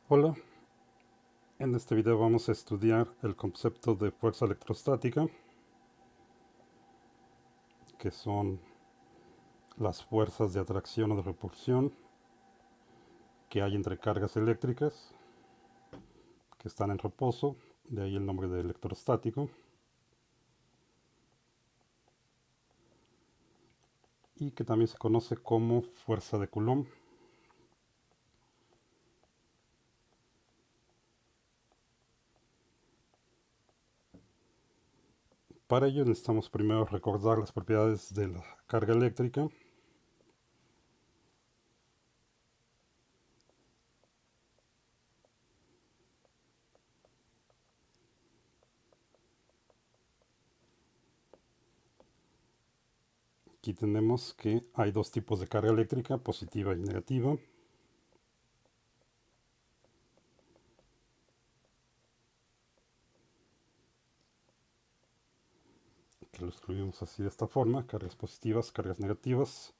Hola, en este video vamos a estudiar el concepto de fuerza electrostática, que son las fuerzas de atracción o de repulsión que hay entre cargas eléctricas que están en reposo, de ahí el nombre de electrostático, y que también se conoce como fuerza de Coulomb. Para ello necesitamos primero recordar las propiedades de la carga eléctrica. Aquí tenemos que hay dos tipos de carga eléctrica, positiva y negativa. Que lo escribimos así de esta forma: cargas positivas, cargas negativas.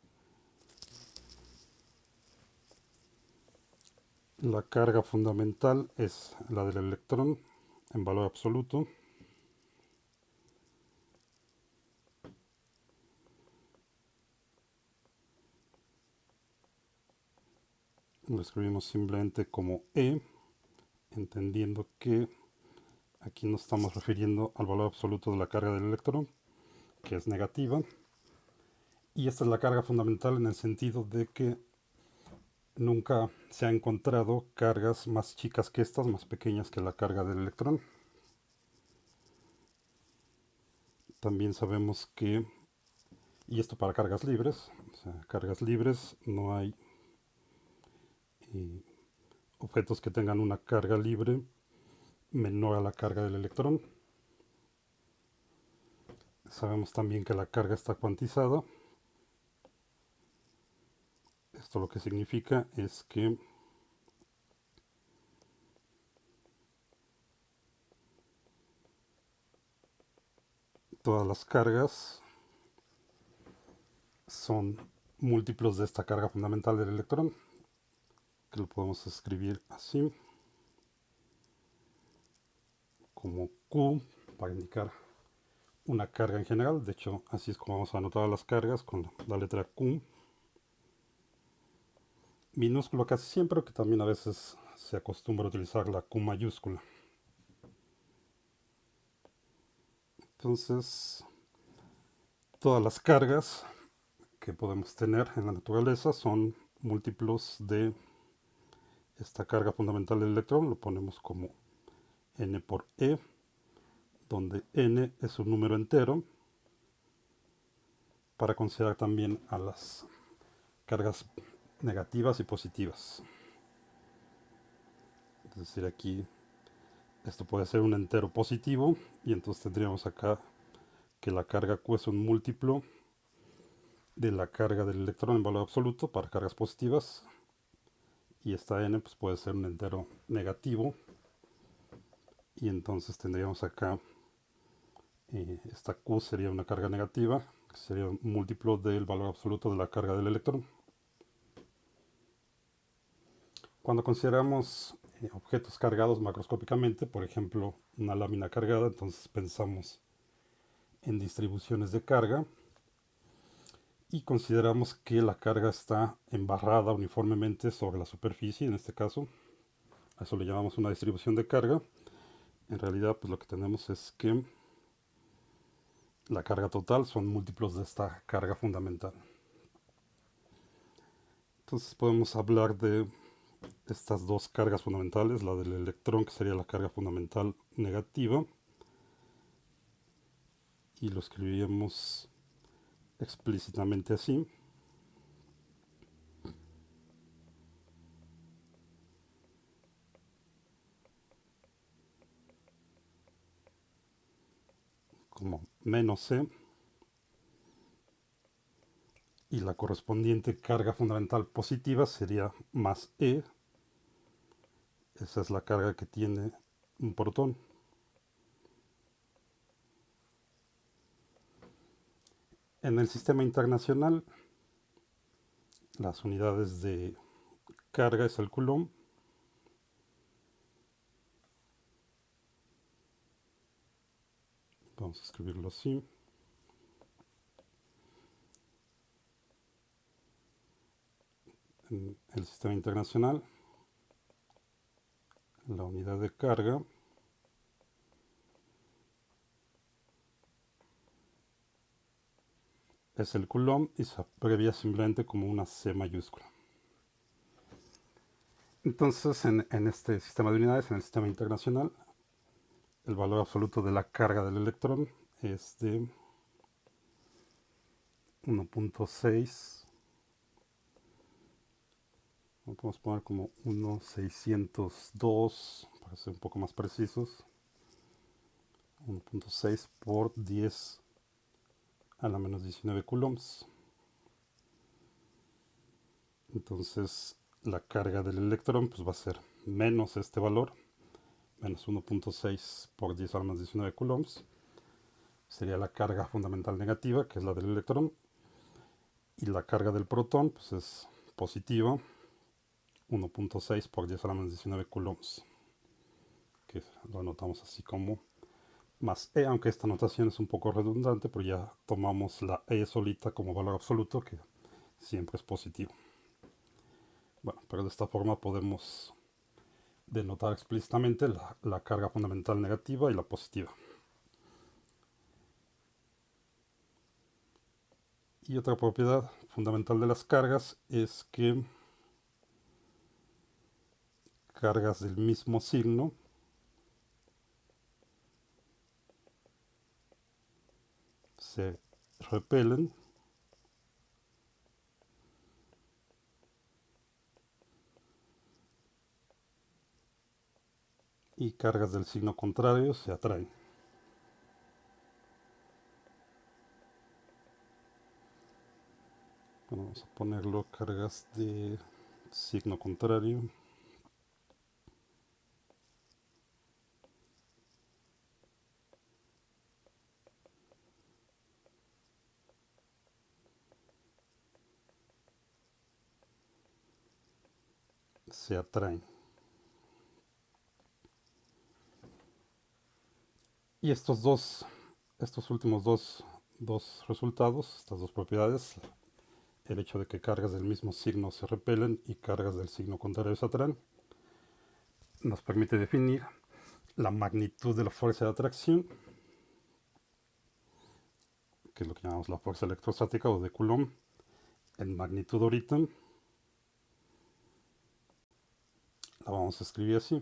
La carga fundamental es la del electrón en valor absoluto. Lo escribimos simplemente como E, entendiendo que aquí nos estamos refiriendo al valor absoluto de la carga del electrón, que es negativa. Y esta es la carga fundamental en el sentido de que nunca se ha encontrado cargas más chicas que estas, más pequeñas que la carga del electrón. También sabemos que, y esto para cargas libres, o sea, cargas libres no hay eh, objetos que tengan una carga libre menor a la carga del electrón. Sabemos también que la carga está cuantizada. Esto lo que significa es que todas las cargas son múltiplos de esta carga fundamental del electrón, que lo podemos escribir así, como Q, para indicar una carga en general. De hecho, así es como vamos a anotar las cargas, con la letra Q. Minúsculo casi siempre, que también a veces se acostumbra a utilizar la Q mayúscula. Entonces, todas las cargas que podemos tener en la naturaleza son múltiplos de esta carga fundamental del electrón. Lo ponemos como n por e, donde n es un número entero, para considerar también a las cargas negativas y positivas. Es decir, aquí esto puede ser un entero positivo, y entonces tendríamos acá que la carga Q es un múltiplo de la carga del electrón en valor absoluto para cargas positivas, y esta n pues puede ser un entero negativo, y entonces tendríamos acá esta Q sería una carga negativa, que sería un múltiplo del valor absoluto de la carga del electrón. Cuando consideramos objetos cargados macroscópicamente, por ejemplo una lámina cargada, entonces pensamos en distribuciones de carga y consideramos que la carga está embarrada uniformemente sobre la superficie. En este caso, a eso le llamamos una distribución de carga. En realidad, pues lo que tenemos es que la carga total son múltiplos de esta carga fundamental. Entonces podemos hablar de estas dos cargas fundamentales: la del electrón, que sería la carga fundamental negativa, y lo escribiríamos explícitamente así, como menos C, y la correspondiente carga fundamental positiva sería más E. Esa es la carga que tiene un protón. En el sistema internacional, las unidades de carga es el coulomb, Vamos a escribirlo así. En el sistema internacional, la unidad de carga es el coulomb y se abrevia simplemente como una C mayúscula. Entonces, en este sistema de unidades, en el sistema internacional, el valor absoluto de la carga del electrón es de 1.6. Lo podemos poner como 1.602 para ser un poco más precisos. 1.6 por 10 a la menos 19 coulombs. Entonces la carga del electrón pues va a ser menos este valor, menos 1.6 por 10 a la menos 19 coulombs. Sería la carga fundamental negativa, que es la del electrón. Y la carga del protón pues es positiva, 1.6 por 10 a la menos 19 coulombs, que lo anotamos así como más E, aunque esta notación es un poco redundante, pero ya tomamos la E solita como valor absoluto, que siempre es positivo. Bueno, pero de esta forma podemos denotar explícitamente la carga fundamental negativa y la positiva. Y otra propiedad fundamental de las cargas es que cargas del mismo signo se repelen y cargas del signo contrario se atraen. Bueno, vamos a ponerlo cargas de signo contrario. Se atraen. Y estos últimos dos resultados, estas dos propiedades, el hecho de que cargas del mismo signo se repelen y cargas del signo contrario se atraen, nos permite definir la magnitud de la fuerza de atracción, que es lo que llamamos la fuerza electrostática o de Coulomb, en magnitud ahorita. La vamos a escribir así.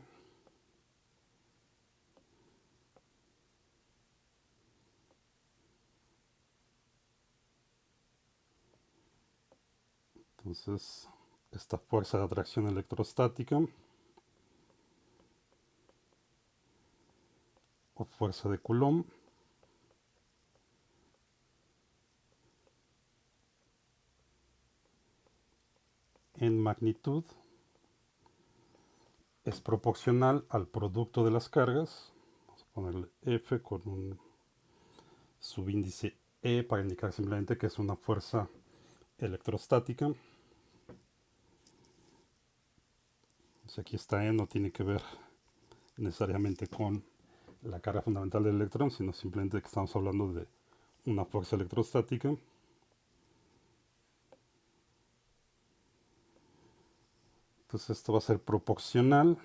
Entonces, esta fuerza de atracción electrostática o fuerza de Coulomb en magnitud es proporcional al producto de las cargas. Vamos a ponerle F con un subíndice E para indicar simplemente que es una fuerza electrostática. Entonces aquí está E, no tiene que ver necesariamente con la carga fundamental del electrón, sino simplemente que estamos hablando de una fuerza electrostática. Entonces esto va a ser proporcional,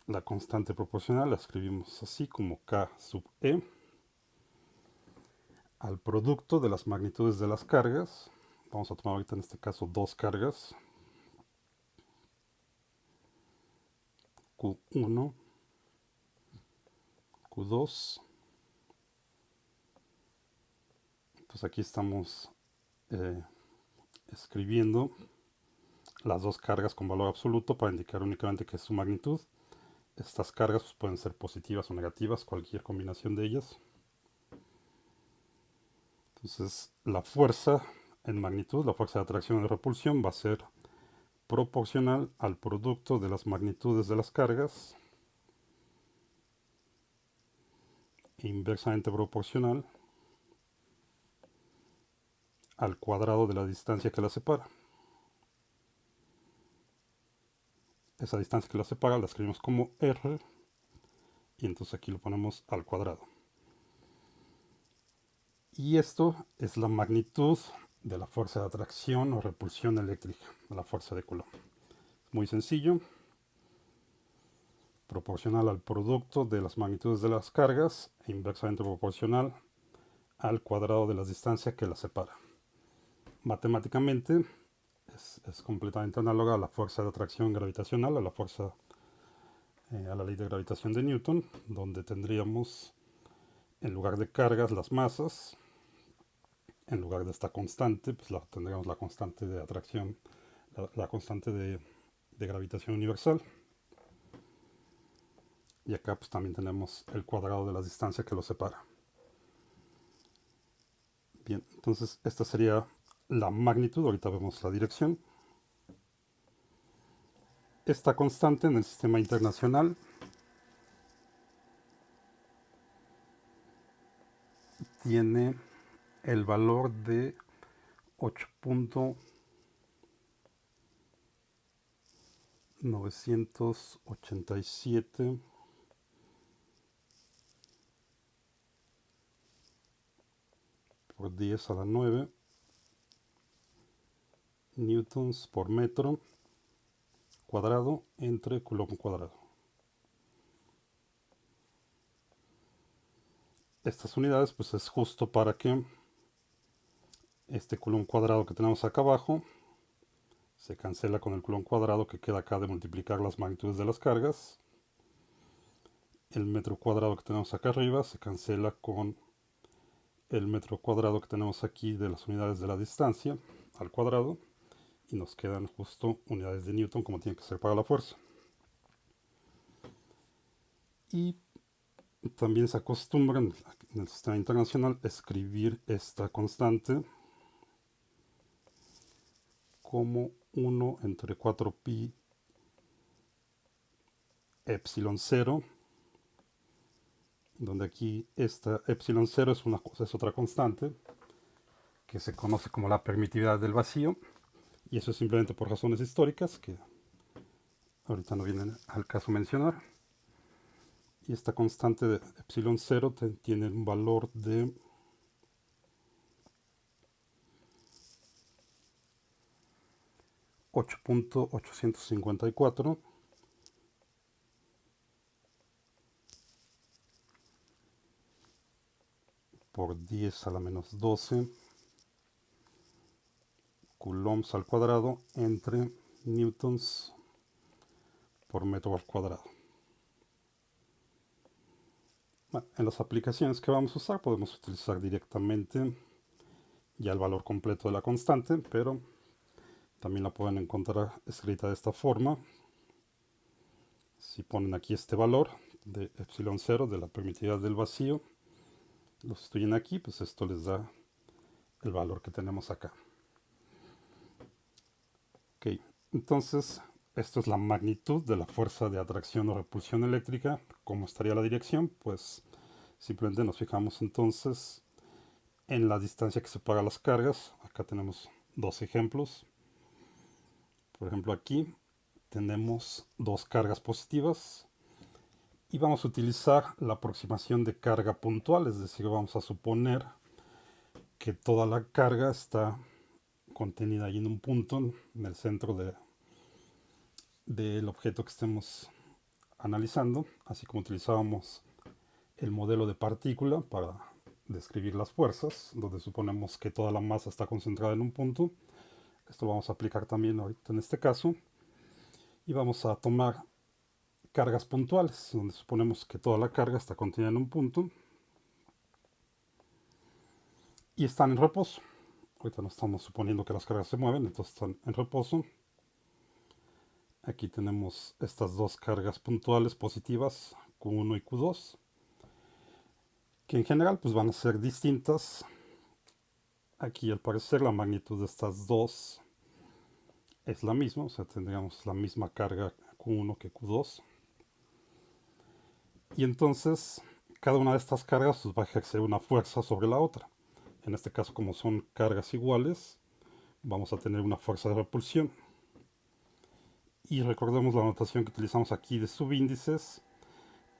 la constante proporcional la escribimos así como K sub E, al producto de las magnitudes de las cargas. Vamos a tomar ahorita en este caso dos cargas, Q1, Q2. Entonces aquí estamos escribiendo las dos cargas con valor absoluto para indicar únicamente que es su magnitud. Estas cargas pues, pueden ser positivas o negativas, cualquier combinación de ellas. Entonces la fuerza en magnitud, la fuerza de atracción y de repulsión va a ser proporcional al producto de las magnitudes de las cargas e inversamente proporcional al cuadrado de la distancia que las separa. Esa distancia que las separa la escribimos como R y entonces aquí lo ponemos al cuadrado. Y esto es la magnitud de la fuerza de atracción o repulsión eléctrica, la fuerza de Coulomb. Muy sencillo, proporcional al producto de las magnitudes de las cargas e inversamente proporcional al cuadrado de la distancia que las separa. Matemáticamente es completamente análoga a la fuerza de atracción gravitacional, a la ley de gravitación de Newton, donde tendríamos en lugar de cargas las masas, en lugar de esta constante, pues tendríamos la constante de atracción, la constante de gravitación universal. Y acá pues también tenemos el cuadrado de la distancia que los separa. Bien, entonces esta sería la magnitud, ahorita vemos la dirección. Esta constante en el sistema internacional tiene el valor de 8.987 por 10 a la 9 newtons por metro cuadrado entre Coulomb cuadrado. Estas unidades pues es justo para que este Coulomb cuadrado que tenemos acá abajo se cancela con el Coulomb cuadrado que queda acá de multiplicar las magnitudes de las cargas. El metro cuadrado que tenemos acá arriba se cancela con el metro cuadrado que tenemos aquí de las unidades de la distancia al cuadrado y nos quedan justo unidades de Newton como tiene que ser para la fuerza. Y también se acostumbra en el sistema internacional escribir esta constante como 1 entre 4pi epsilon 0, donde aquí esta epsilon 0 es otra constante que se conoce como la permitividad del vacío, y eso es simplemente por razones históricas que ahorita no vienen al caso mencionar. Y esta constante de epsilon 0 tiene un valor de 8.854 por 10 a la menos 12 coulombs al cuadrado entre newtons por metro al cuadrado. Bueno, en las aplicaciones que vamos a usar podemos utilizar directamente ya el valor completo de la constante, pero también la pueden encontrar escrita de esta forma. Si ponen aquí este valor de epsilon 0 de la permitividad del vacío, lo sustituyen aquí, pues esto les da el valor que tenemos acá. Ok, entonces esto es la magnitud de la fuerza de atracción o repulsión eléctrica. ¿Cómo estaría la dirección? Pues simplemente nos fijamos entonces en la distancia que separa las cargas. Acá tenemos dos ejemplos. Por ejemplo, aquí tenemos dos cargas positivas y vamos a utilizar la aproximación de carga puntual, es decir, vamos a suponer que toda la carga está contenida ahí en un punto en el centro del objeto que estemos analizando, así como utilizábamos el modelo de partícula para describir las fuerzas, donde suponemos que toda la masa está concentrada en un punto. Esto lo vamos a aplicar también ahorita en este caso. Y vamos a tomar cargas puntuales, donde suponemos que toda la carga está contenida en un punto y están en reposo. Ahorita no estamos suponiendo que las cargas se mueven, entonces están en reposo. Aquí tenemos estas dos cargas puntuales positivas, Q1 y Q2, que en general pues van a ser distintas. Aquí al parecer la magnitud de estas dos es la misma, o sea, tendríamos la misma carga Q1 que Q2. Y entonces cada una de estas cargas pues, va a ejercer una fuerza sobre la otra. En este caso, como son cargas iguales, vamos a tener una fuerza de repulsión. Y recordemos la notación que utilizamos aquí de subíndices.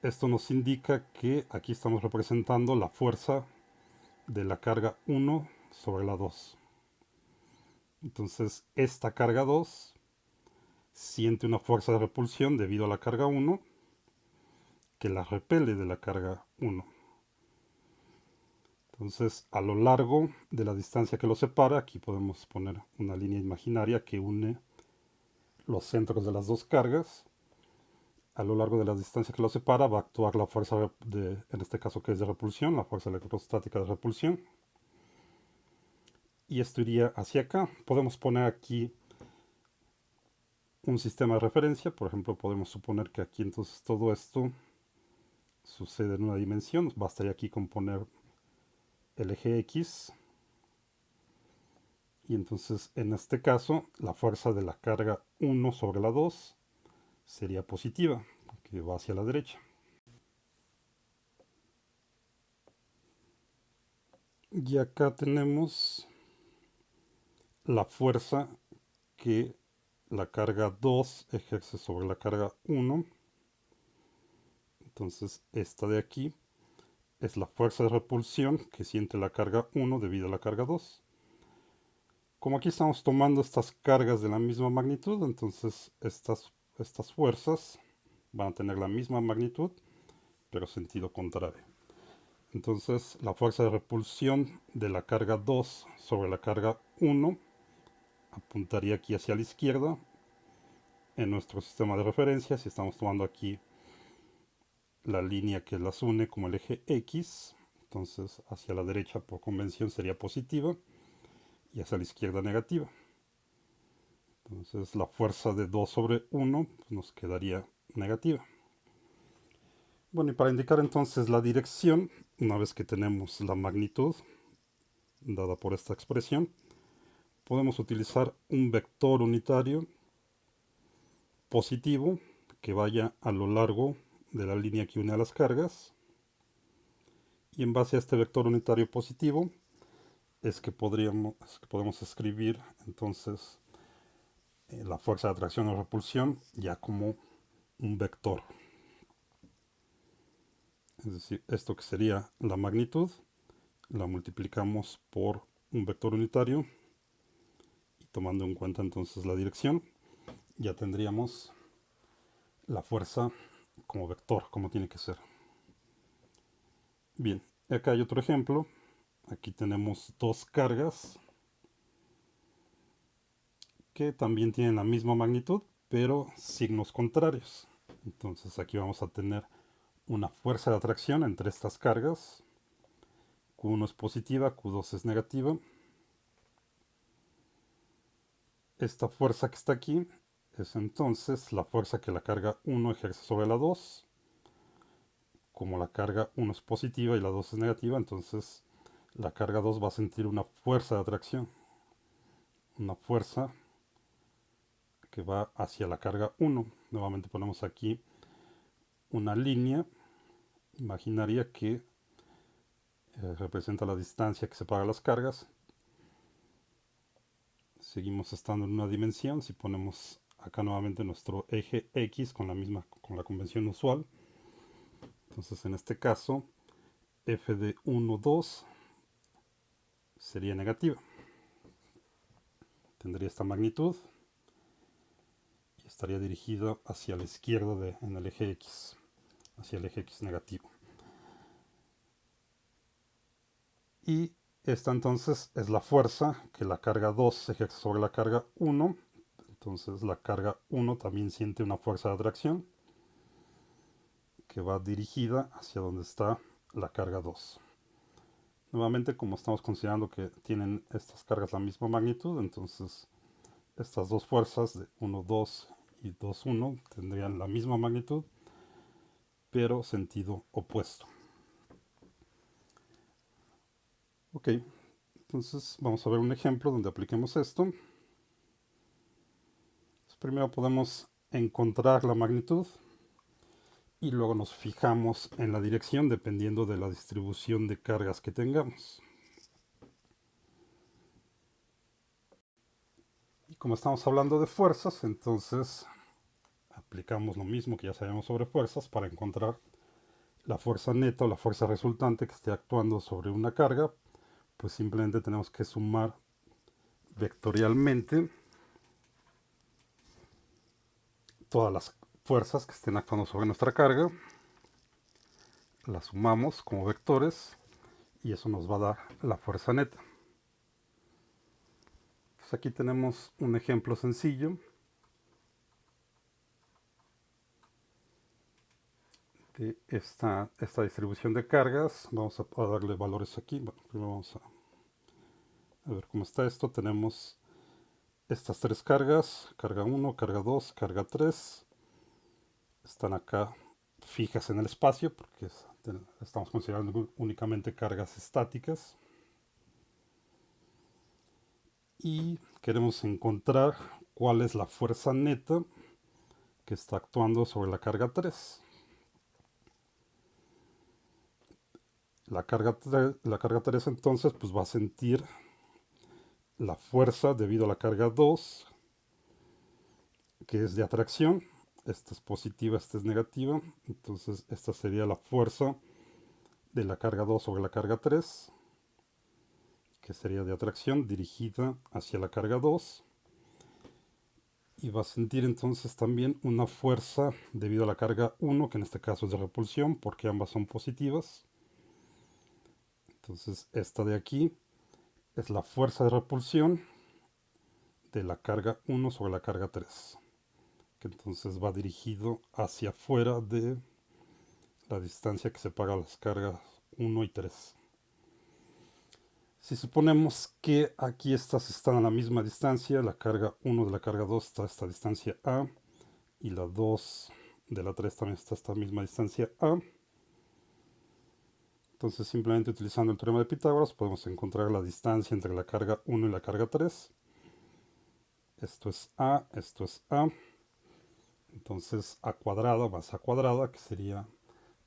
Esto nos indica que aquí estamos representando la fuerza de la carga 1 sobre la 2. Entonces esta carga 2 siente una fuerza de repulsión debido a la carga 1 que la repele de la carga 1. Entonces a lo largo de la distancia que los separa, aquí podemos poner una línea imaginaria que une los centros de las dos cargas. A lo largo de la distancia que los separa va a actuar la fuerza en este caso que es de repulsión, la fuerza electrostática de repulsión. Y esto iría hacia acá. Podemos poner aquí un sistema de referencia. Por ejemplo, podemos suponer que aquí entonces todo esto sucede en una dimensión. Bastaría aquí con poner el eje X. Y entonces en este caso la fuerza de la carga 1 sobre la 2 sería positiva, que va hacia la derecha. Y acá tenemos la fuerza que la carga 2 ejerce sobre la carga 1. Entonces esta de aquí es la fuerza de repulsión que siente la carga 1 debido a la carga 2. Como aquí estamos tomando estas cargas de la misma magnitud, entonces estas fuerzas van a tener la misma magnitud, pero sentido contrario. Entonces la fuerza de repulsión de la carga 2 sobre la carga 1 apuntaría aquí hacia la izquierda en nuestro sistema de referencia. Si estamos tomando aquí la línea que las une como el eje X, entonces hacia la derecha por convención sería positiva y hacia la izquierda negativa. Entonces la fuerza de 2 sobre 1 pues nos quedaría negativa. Bueno, y para indicar entonces la dirección, una vez que tenemos la magnitud dada por esta expresión, podemos utilizar un vector unitario positivo que vaya a lo largo de la línea que une a las cargas. Y en base a este vector unitario positivo es que podemos escribir entonces la fuerza de atracción o repulsión ya como un vector. Es decir, esto que sería la magnitud, la multiplicamos por un vector unitario y tomando en cuenta entonces la dirección, ya tendríamos la fuerza como vector, como tiene que ser. Bien, acá hay otro ejemplo. Aquí tenemos dos cargas que también tienen la misma magnitud, pero signos contrarios. Entonces aquí vamos a tener una fuerza de atracción entre estas cargas. Q1 es positiva, Q2 es negativa. Esta fuerza que está aquí es entonces la fuerza que la carga 1 ejerce sobre la 2. Como la carga 1 es positiva y la 2 es negativa, entonces la carga 2 va a sentir una fuerza de atracción. Una fuerza que va hacia la carga 1. Nuevamente ponemos aquí una línea imaginaria que representa la distancia que separa las cargas. Seguimos estando en una dimensión. Si ponemos acá nuevamente nuestro eje X con la convención usual, entonces en este caso f de 1, 2 sería negativa. Tendría esta magnitud y estaría dirigida hacia la izquierda en el eje X, hacia el eje X negativo. Y esta entonces es la fuerza que la carga 2 ejerce sobre la carga 1. Entonces la carga 1 también siente una fuerza de atracción que va dirigida hacia donde está la carga 2. Nuevamente, como estamos considerando que tienen estas cargas la misma magnitud, entonces estas dos fuerzas de 1, 2 y 2, 1 tendrían la misma magnitud, pero sentido opuesto. Ok, entonces vamos a ver un ejemplo donde apliquemos esto. Primero podemos encontrar la magnitud y luego nos fijamos en la dirección dependiendo de la distribución de cargas que tengamos. Y como estamos hablando de fuerzas, entonces aplicamos lo mismo que ya sabemos sobre fuerzas para encontrar la fuerza neta o la fuerza resultante que esté actuando sobre una carga. pues simplemente tenemos que sumar vectorialmente todas las fuerzas que estén actuando sobre nuestra carga, las sumamos como vectores y eso nos va a dar la fuerza neta. Entonces aquí tenemos un ejemplo sencillo de esta distribución de cargas. Vamos a darle valores aquí. Bueno, primero vamos a ver cómo está esto. Tenemos estas tres cargas, carga 1, carga 2, carga 3. Están acá fijas en el espacio porque estamos considerando únicamente cargas estáticas. Y queremos encontrar cuál es la fuerza neta que está actuando sobre la carga 3. La carga 3 entonces pues va a sentir la fuerza debido a la carga 2, que es de atracción. Esta es positiva, esta es negativa. Entonces esta sería la fuerza de la carga 2 sobre la carga 3, que sería de atracción dirigida hacia la carga 2. Y va a sentir entonces también una fuerza debido a la carga 1, que en este caso es de repulsión, porque ambas son positivas. Entonces esta de aquí es la fuerza de repulsión de la carga 1 sobre la carga 3, que entonces va dirigido hacia afuera de la distancia que separa las cargas 1 y 3. Si suponemos que aquí estas están a la misma distancia, la carga 1 de la carga 2 está a esta distancia A y la 2 de la 3 también está a esta misma distancia A. Entonces simplemente utilizando el teorema de Pitágoras podemos encontrar la distancia entre la carga 1 y la carga 3. Esto es A, esto es A. Entonces a cuadrada más a cuadrada, que sería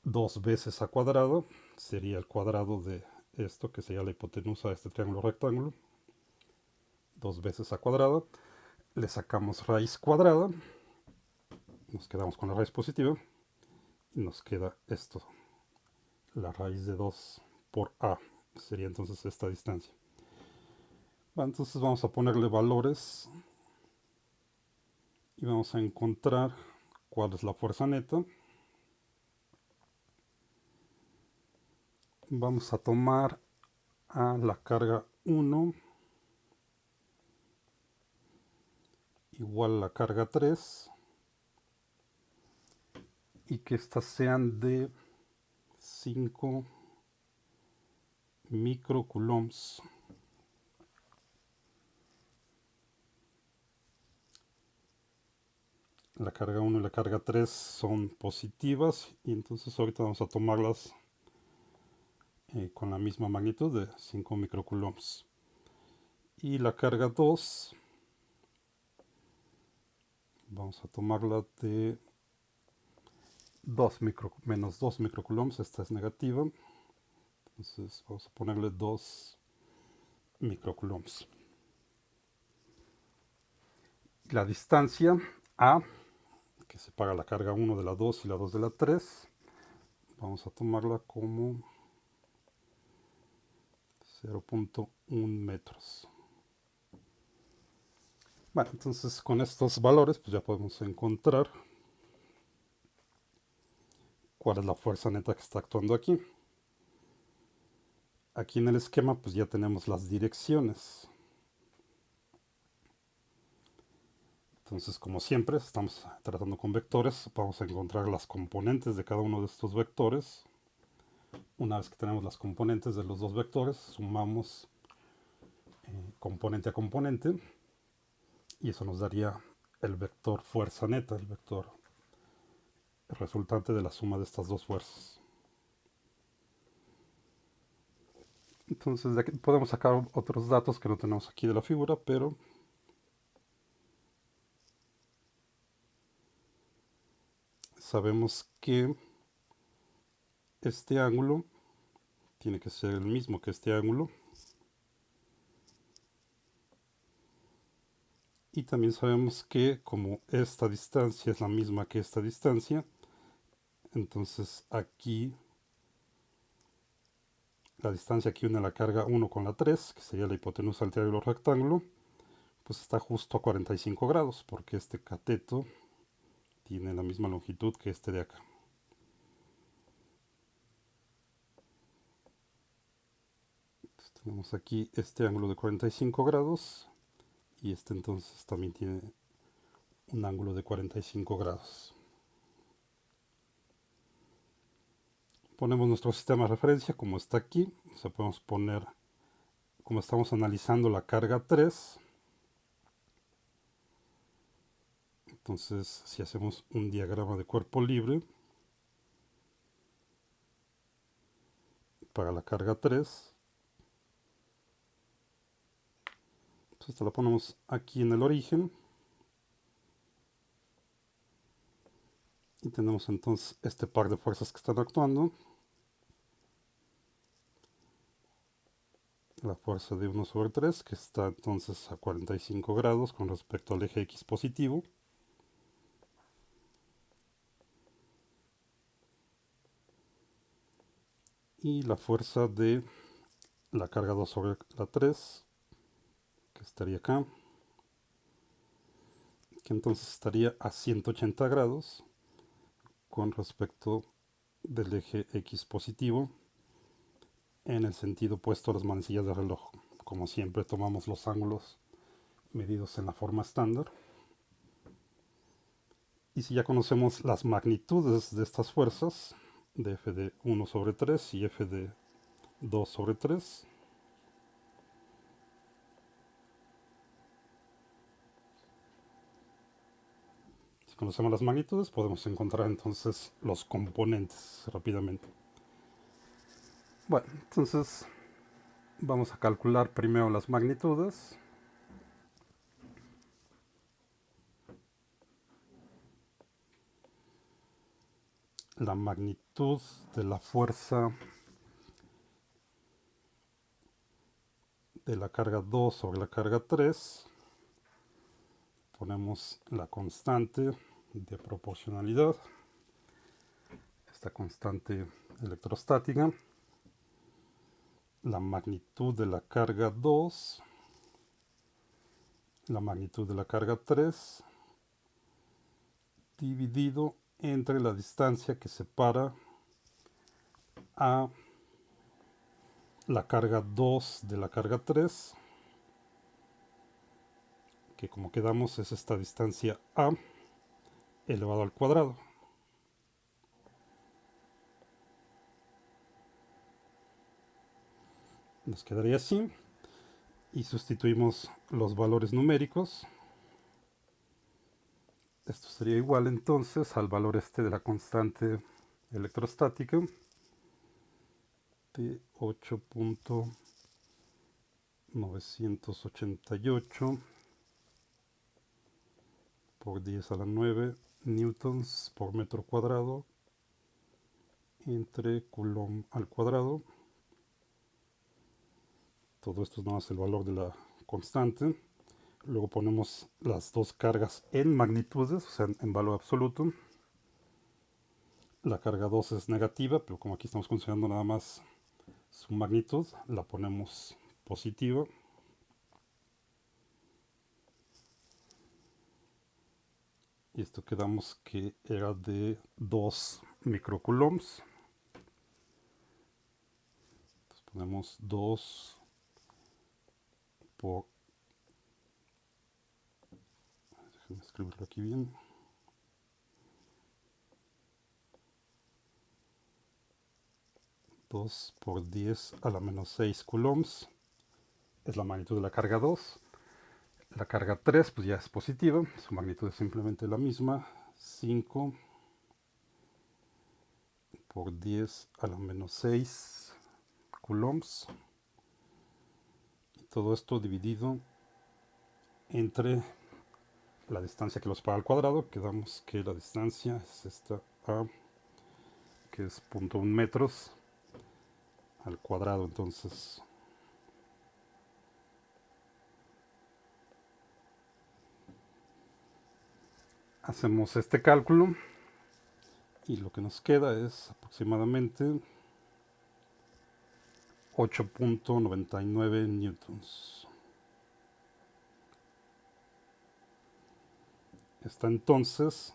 2 veces a cuadrado, sería el cuadrado de esto, que sería la hipotenusa de este triángulo rectángulo. 2 veces a cuadrado. Le sacamos raíz cuadrada. Nos quedamos con la raíz positiva. Y nos queda esto. La raíz de 2 por A. Sería entonces esta distancia. Bueno, entonces vamos a ponerle valores. Y vamos a encontrar cuál es la fuerza neta. Vamos a tomar a la carga 1 igual a la carga 3 y que estas sean de 5 microcoulombs. La carga 1 y la carga 3 son positivas y entonces ahorita vamos a tomarlas con la misma magnitud de 5 microcoulombs. Y la carga 2 vamos a tomarla de menos 2 microcoulombs, esta es negativa, entonces vamos a ponerle 2 microcoulombs. La distancia A, que separa la carga 1 de la 2 y la 2 de la 3, vamos a tomarla como 0.1 metros. Bueno, entonces con estos valores pues ya podemos encontrar cuál es la fuerza neta que está actuando aquí. Aquí en el esquema pues ya tenemos las direcciones. Entonces, como siempre, estamos tratando con vectores. Vamos a encontrar las componentes de cada uno de estos vectores. Una vez que tenemos las componentes de los dos vectores, sumamos componente a componente y eso nos daría el vector fuerza neta, el vector resultante de la suma de estas dos fuerzas. Entonces de aquí podemos sacar otros datos que no tenemos aquí de la figura, pero sabemos que este ángulo tiene que ser el mismo que este ángulo. Y también sabemos que como esta distancia es la misma que esta distancia, entonces aquí la distancia que une la carga 1 con la 3, que sería la hipotenusa del triángulo rectángulo, pues está justo a 45 grados, porque este cateto tiene la misma longitud que este de acá. Entonces tenemos aquí este ángulo de 45 grados y este entonces también tiene un ángulo de 45 grados. Ponemos nuestro sistema de referencia como está aquí. O sea, podemos poner, como estamos analizando la carga 3, entonces si hacemos un diagrama de cuerpo libre para la carga 3, pues esta la ponemos aquí en el origen. Y tenemos entonces este par de fuerzas que están actuando. La fuerza de 1 sobre 3, que está entonces a 45 grados con respecto al eje X positivo. Y la fuerza de la carga 2 sobre la 3, que estaría acá, que entonces estaría a 180 grados con respecto del eje X positivo en el sentido opuesto a las manecillas del reloj. Como siempre tomamos los ángulos medidos en la forma estándar. Y si ya conocemos las magnitudes de estas fuerzas, de F de 1 sobre 3 y F de 2 sobre 3, si conocemos las magnitudes, podemos encontrar entonces los componentes rápidamente. Bueno, entonces vamos a calcular primero las magnitudes. La magnitud de la fuerza de la carga 2 sobre la carga 3. Ponemos la constante de proporcionalidad, esta constante electrostática, la magnitud de la carga 2, la magnitud de la carga 3, dividido entre la distancia que separa a la carga 2 de la carga 3, que como quedamos es esta distancia A elevado al cuadrado. Nos quedaría así y sustituimos los valores numéricos. Esto sería igual entonces al valor este de la constante electrostática de 8.988 por 10 a la 9 newtons por metro cuadrado entre coulomb al cuadrado. Todo esto es nada más el valor de la constante. Luego ponemos las dos cargas en magnitudes, o sea, en valor absoluto. La carga 2 es negativa, pero como aquí estamos considerando nada más su magnitud, la ponemos positiva. Y esto quedamos que era de 2 microcoulombs. Entonces ponemos 2 por... Déjenme escribirlo aquí bien. 2 por 10 a la menos 6 coulombs es la magnitud de la carga 2. La carga 3 pues ya es positiva, su magnitud es simplemente la misma, 5 por 10 a la menos 6 coulombs. Y todo esto dividido entre la distancia que los separa al cuadrado. Quedamos que la distancia es esta A, que es 0.1 metros al cuadrado. Entonces hacemos este cálculo y lo que nos queda es aproximadamente 8.99 newtons. Esta entonces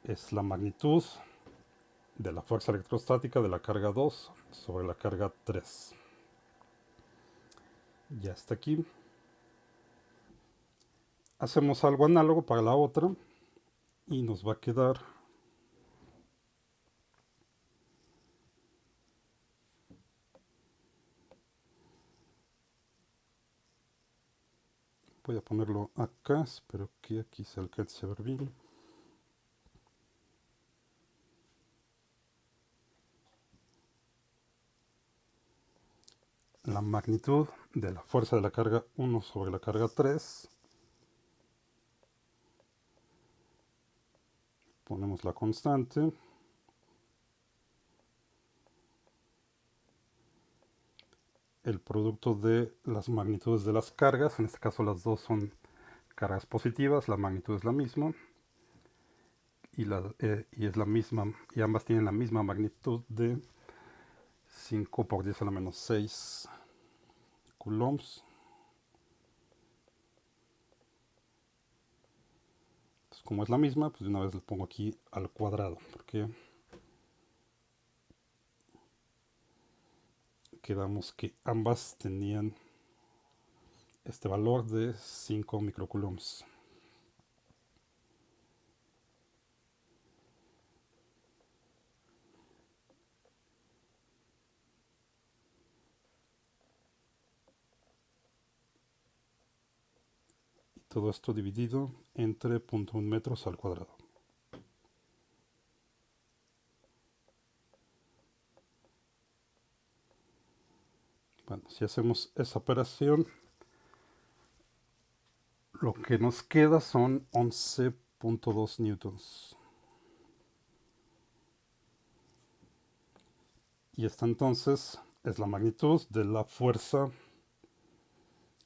es la magnitud de la fuerza electrostática de la carga 2 sobre la carga 3. Ya está aquí. Hacemos algo análogo para la otra y nos va a quedar voy a ponerlo acá, espero que aquí se alcance a ver bien. La magnitud de la fuerza de la carga 1 sobre la carga 3. Ponemos la constante. El producto de las magnitudes de las cargas, en este caso las dos son cargas positivas, la magnitud es la misma y es la misma, y ambas tienen la misma magnitud de 5 por 10 a la menos 6 coulombs. Entonces, como es la misma, pues de una vez le pongo aquí al cuadrado, porque quedamos que ambas tenían este valor de 5 microcoulombs. Y todo esto dividido entre 0.1 metros al cuadrado. Bueno, si hacemos esa operación, lo que nos queda son 11.2 newtons. Y esta entonces es la magnitud de la fuerza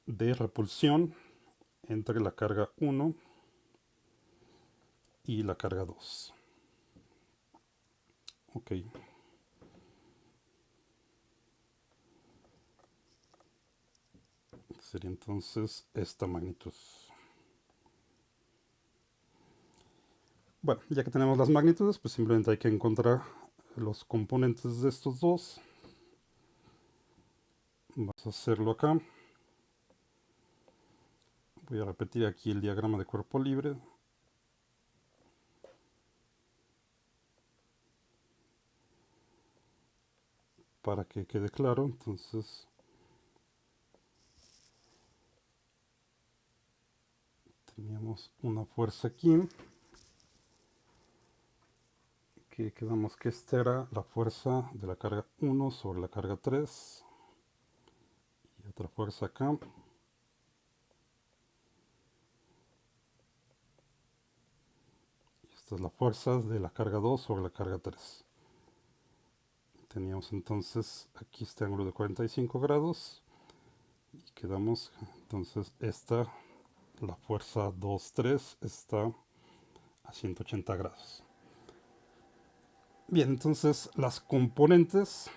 de repulsión entre la carga 1 y la carga 2. Ok. Sería entonces esta magnitud. Bueno, ya que tenemos las magnitudes, pues simplemente hay que encontrar los componentes de estos dos. Vamos a hacerlo acá. Voy a repetir aquí el diagrama de cuerpo libre. Para que quede claro, entonces teníamos una fuerza aquí. Que quedamos que esta era la fuerza de la carga 1 sobre la carga 3. Y otra fuerza acá. Esta es la fuerza de la carga 2 sobre la carga 3. Teníamos entonces aquí este ángulo de 45 grados. Y quedamos entonces la fuerza 2, 3 está a 180 grados. Bien, entonces las componentes.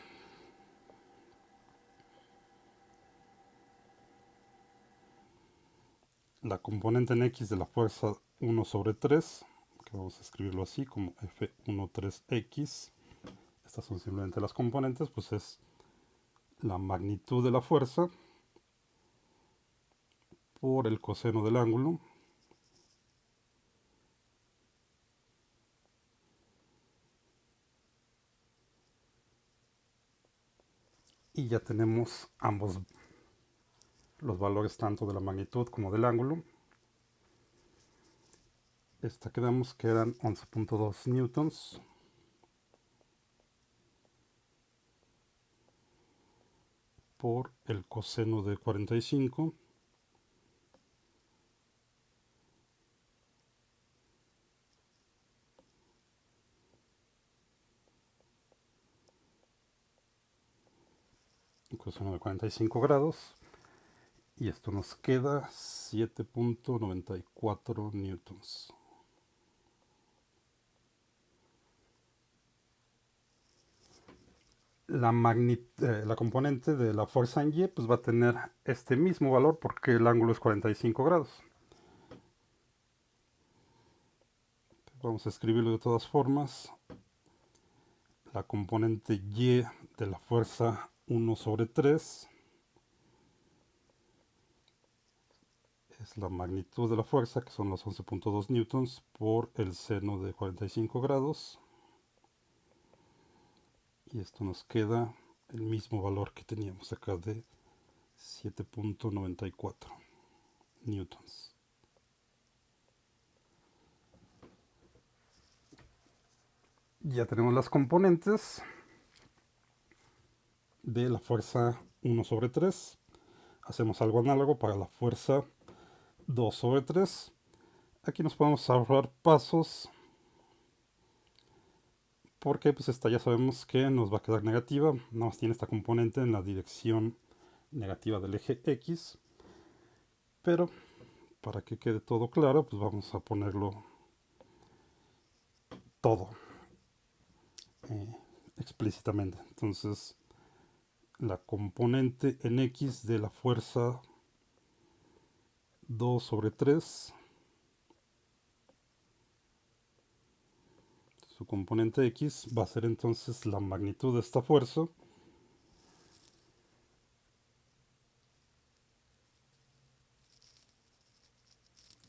La componente en X de la fuerza 1 sobre 3, que vamos a escribirlo así como F13X. Estas son simplemente las componentes, pues es la magnitud de la fuerza por el coseno del ángulo. Y ya tenemos ambos los valores tanto de la magnitud como del ángulo. Esta quedamos que eran 11.2 newtons. Por el coseno de 45. El coseno de 45 grados. Y esto nos queda 7.94 newtons. la componente de la fuerza en Y pues va a tener este mismo valor porque el ángulo es 45 grados. Vamos a escribirlo de todas formas. La componente Y de la fuerza 1/3 es la magnitud de la fuerza, que son los 11.2 newtons, por el seno de 45 grados. Y esto nos queda el mismo valor que teníamos acá de 7.94 newtons. Ya tenemos las componentes de la fuerza 1/3. Hacemos algo análogo para la fuerza 2/3. Aquí nos podemos ahorrar pasos porque pues esta ya sabemos que nos va a quedar negativa. Nada más tiene esta componente en la dirección negativa del eje X. Pero para que quede todo claro, pues vamos a ponerlo todo explícitamente. Entonces, la componente en X de la fuerza 2/3, su componente X va a ser entonces la magnitud de esta fuerza,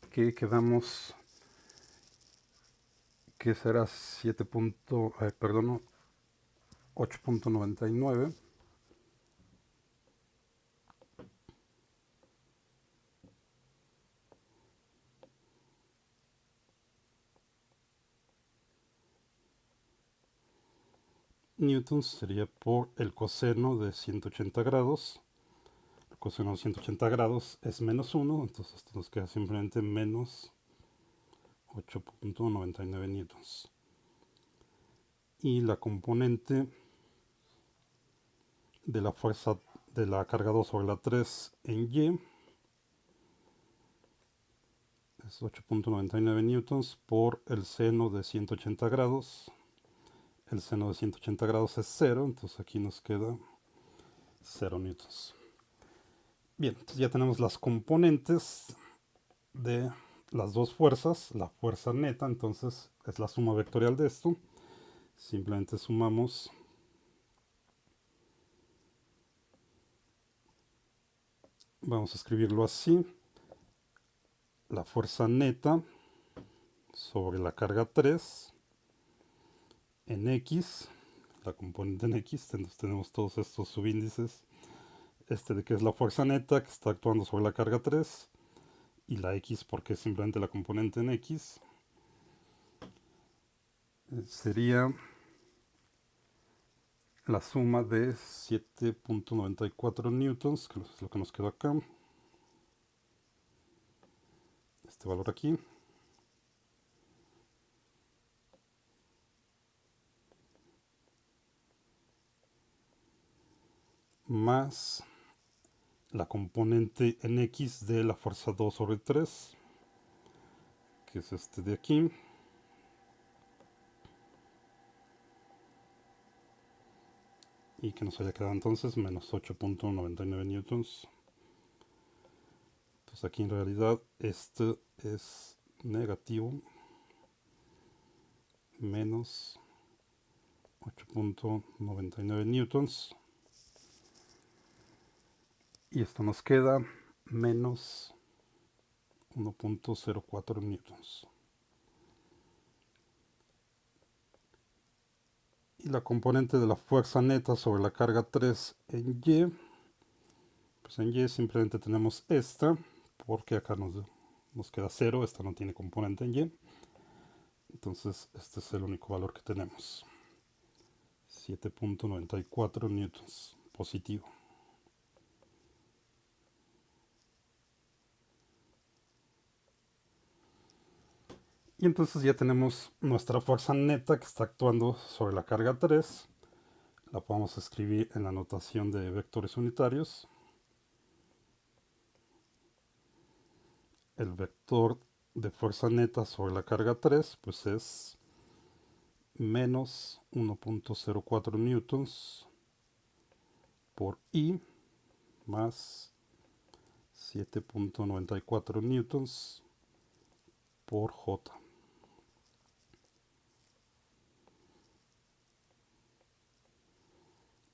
que quedamos que será 8.99 newtons, sería por el coseno de 180 grados. El coseno de 180 grados es -1, entonces esto nos queda simplemente menos 8.99 newtons. Y la componente de la fuerza de la carga 2/3 en Y es 8.99 newtons por el seno de 180 grados. El seno de 180 grados es 0, entonces aquí nos queda 0 newtons. Bien, entonces ya tenemos las componentes de las dos fuerzas. La fuerza neta entonces es la suma vectorial de esto. Simplemente sumamos vamos a escribirlo así: la fuerza neta sobre la carga 3 en X, la componente en X. Entonces tenemos todos estos subíndices, de que es la fuerza neta que está actuando sobre la carga 3, y la X porque es simplemente la componente en X. Sería la suma de 7.94 newtons, que es lo que nos quedó acá, este valor aquí, más la componente en X de la fuerza 2/3, que es este de aquí, y que nos haya quedado entonces menos 8.99 newtons. Entonces aquí en realidad este es negativo, menos 8.99 newtons, y esto nos queda menos 1.04 newtons. Y la componente de la fuerza neta sobre la carga 3 en Y, pues en Y simplemente tenemos esta, porque acá nos queda 0, esta no tiene componente en Y. Entonces este es el único valor que tenemos, 7.94 newtons, positivo. Y entonces ya tenemos nuestra fuerza neta que está actuando sobre la carga 3. La podemos escribir en la notación de vectores unitarios. El vector de fuerza neta sobre la carga 3 pues es menos 1.04 newtons por I más 7.94 newtons por J.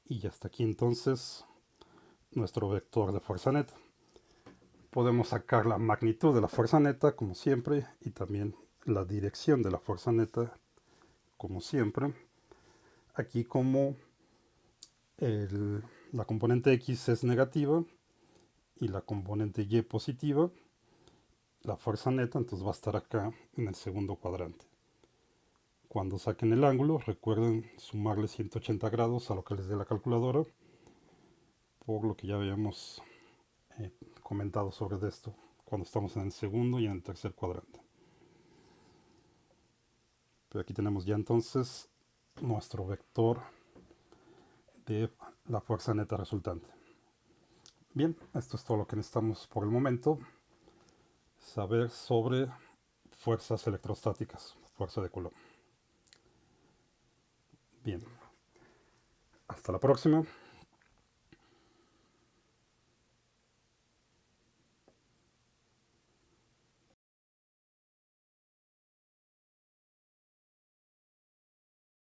Y ya está aquí entonces nuestro vector de fuerza neta. Podemos sacar la magnitud de la fuerza neta como siempre y también la dirección de la fuerza neta como siempre. Aquí como la componente X es negativa y la componente Y positiva, la fuerza neta entonces va a estar acá en el segundo cuadrante. Cuando saquen el ángulo, recuerden sumarle 180 grados a lo que les dé la calculadora, por lo que ya habíamos comentado sobre esto cuando estamos en el segundo y en el tercer cuadrante. Pero aquí tenemos ya entonces nuestro vector de la fuerza neta resultante. Bien, esto es todo lo que necesitamos por el momento saber sobre fuerzas electrostáticas, fuerza de Coulomb. Bien, hasta la próxima.